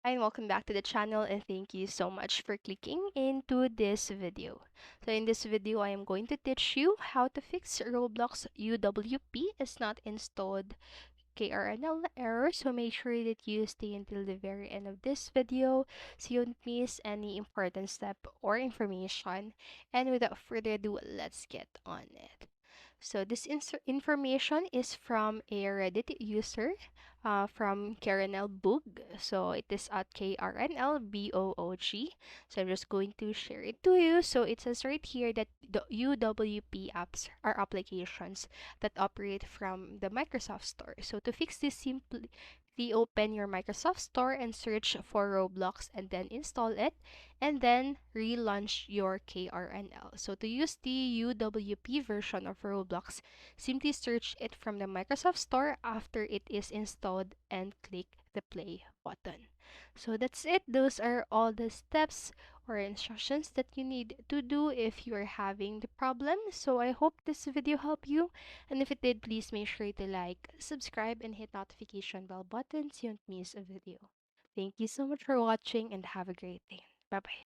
And welcome back to the channel, and thank you so much for clicking into this video. So in this video, I am going to teach you how to fix Roblox UWP is not installed KRNL error. So make sure that you stay until the very end of this video so you don't miss any important step or information. And without further ado, let's get on it. So this information is from a Reddit user from Krnl Boog. So it is at KRNLBOOG. So I'm just going to share it to you. So it says right here that the UWP apps are applications that operate from the Microsoft Store. So to fix this, simply open your Microsoft Store and search for Roblox and then install it and then relaunch your KRNL. So to use the UWP version of Roblox, simply search it from the Microsoft Store after it is installed and click the play button. So that's it. Those are all the steps or instructions that you need to do if you're having the problem. So I hope this video helped you. And if it did, please make sure to like, subscribe, and hit notification bell button so you don't miss a video. Thank you so much for watching and have a great day. Bye bye.